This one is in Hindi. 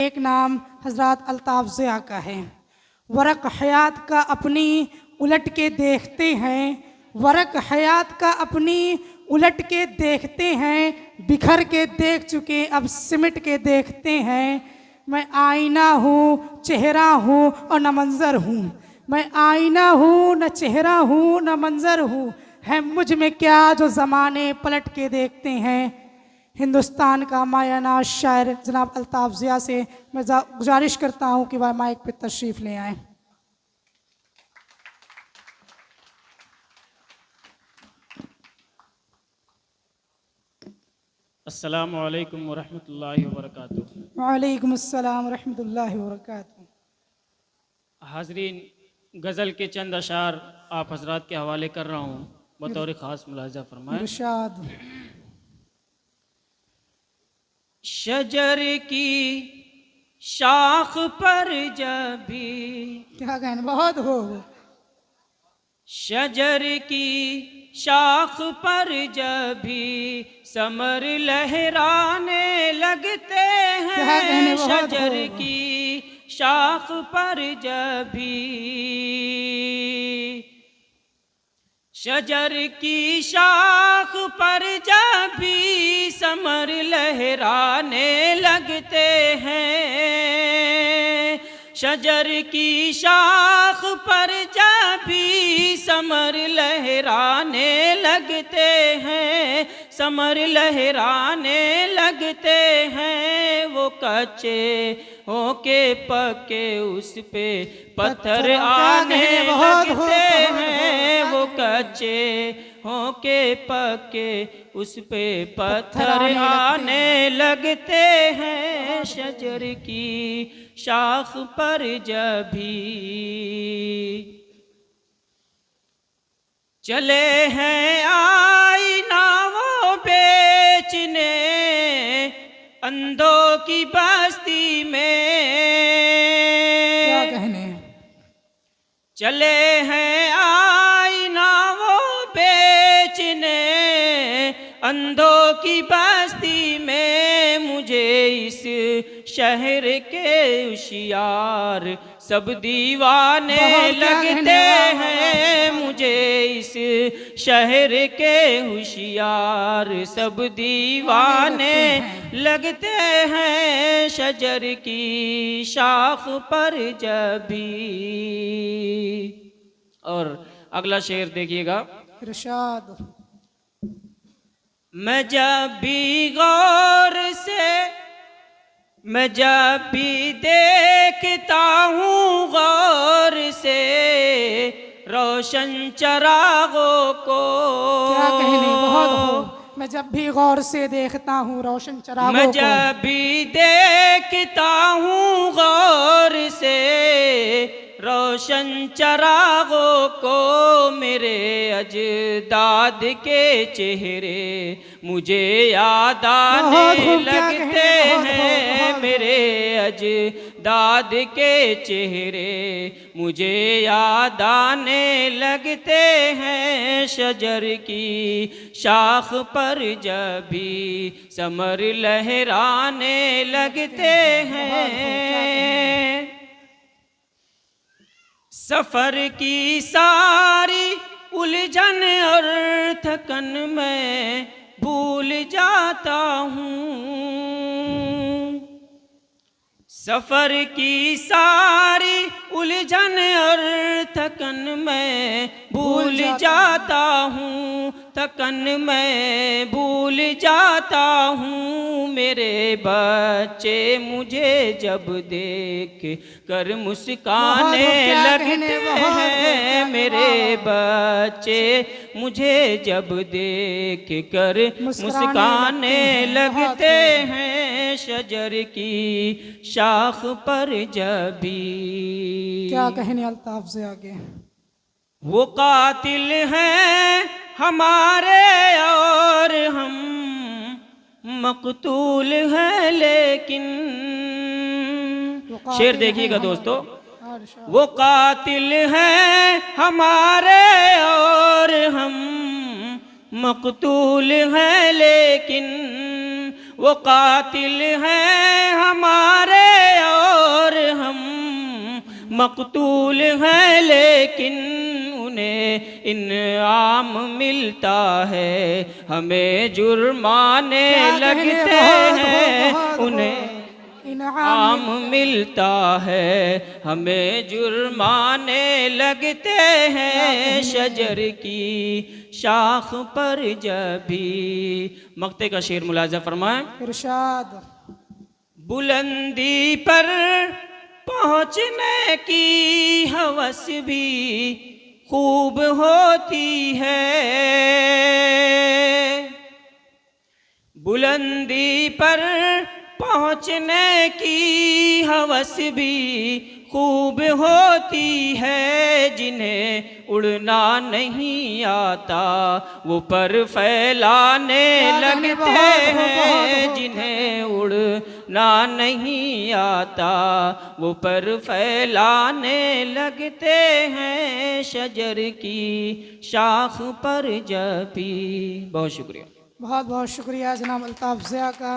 एक नाम हज़रत अल्ताफ़ ज़िया का है। वरक हयात का अपनी उलट के देखते हैं, वरक हयात का अपनी उलट के देखते हैं, बिखर के देख चुके अब सिमट के देखते हैं। मैं आईना हूँ, चेहरा हूँ और न मंज़र हूँ। मैं आईना हूँ, न चेहरा हूँ, न मंज़र हूँ। है मुझ में क्या जो ज़माने पलट के देखते हैं। हिंदुस्तान का मायानाज शायर जनाब अल्ताफ़ ज़िया से मैं गुजारिश करता हूँ कि वह माइक पर तशरीफ़ ले आएँ। अस्सलामु अलैकुम वरहमतुल्लाहि वबरकातुहू। वालेकुम अस्सलाम रहमतुल्लाहि व बरकातुहू। हाजरीन, गज़ल के चंद अशार आप हजरात के हवाले कर रहा हूँ, बतौर ख़ास मुलाहिज़ा फरमाएं। इरशाद। शजर की शाख पर जब भी, क्या कहना, बहुत हो। शजर की शाख पर जब भी समर लहराने लगते क्या कहने, हैं। बहुत शजर हो। की शाख पर जब भी, शजर की शाख पर जब भी समर लहराने लगते हैं। शजर की शाख पर जब भी समर लहराने लगते हैं, समर लहराने लगते हैं। वो कच्चे होके पके उस पे पत्थर आने लगते हैं। वो कच्चे होके पके उस पे पत्थर आने लगते हैं। शजर की शाख पर जब भी चले हैं आईना वो बेचने अंधों की बस्ती में। क्या कहने, चले हैं आईना वो बेचने अंधों की बस्ती में। मुझे इस शहर के होशियार सब दीवाने लगते हैं। मुझे इस शहर के होशियार सब दीवाने लगते हैं। शजर की शाख पर जब भी। और अगला शेर देखिएगा। इरशाद। मैं जब भी गौर से, मैं जब भी देखता हूँ गौर से रोशन चरागों को। क्या कहने, बहुत हो। मैं जब भी गौर से देखता हूँ रोशन चरागों को। मैं जब भी देखता हूँ गौर से रोशन चरागों को, मेरे अजदाद के चेहरे मुझे याद आने लगते हैं। मेरे अजदाद के चेहरे मुझे याद आने लगते हैं। शजर की शाख पर जब भी समर लहराने लगते हैं। सफर की सारी उलझन और थकन मैं भूल जाता हूँ। सफर की सारी उलझन और थकन मैं भूल जाता हूँ। थकन मैं भूल जाता हूँ। मेरे बच्चे मुझे जब देख कर मुस्काने लगते हैं। मेरे बच्चे मुझे जब देख कर मुस्काने लगते हैं। शजर की शाख पर जब भी। क्या कहने अल्ताफ़ ज़िया के। वो कातिल हैं हमारे और हम मकतूल हैं लेकिन। शेर देखिएगा दोस्तों। वो कातिल हैं हमारे और हम मकतूल हैं लेकिन। वो कातिल हैं हमारे मकतूल हैं लेकिन उन्हें इनाम मिलता है, हमें जुर्माने क्या कहने, लगते बहुत, हैं, बहुत, उन्हें इनाम आम मिलता है, हमें जुर्माने लगते हैं। शजर की शाख पर जब भी, मक्ते का शेर मुलाजा फरमाएं। इरशाद। बुलंदी पर पहुँचने की हवस भी खूब होती है, बुलंदी पर पहुँचने की हवस भी खूब होती है। जिन्हें उड़ना नहीं आता वो पर फैलाने लगते हैं, जिन्हें उड़ना नहीं आता वो पर फैलाने लगते हैं। शजर की शाख पर जब भी। बहुत शुक्रिया। बहुत बहुत शुक्रिया जनाब अल्ताफ़ ज़िया का।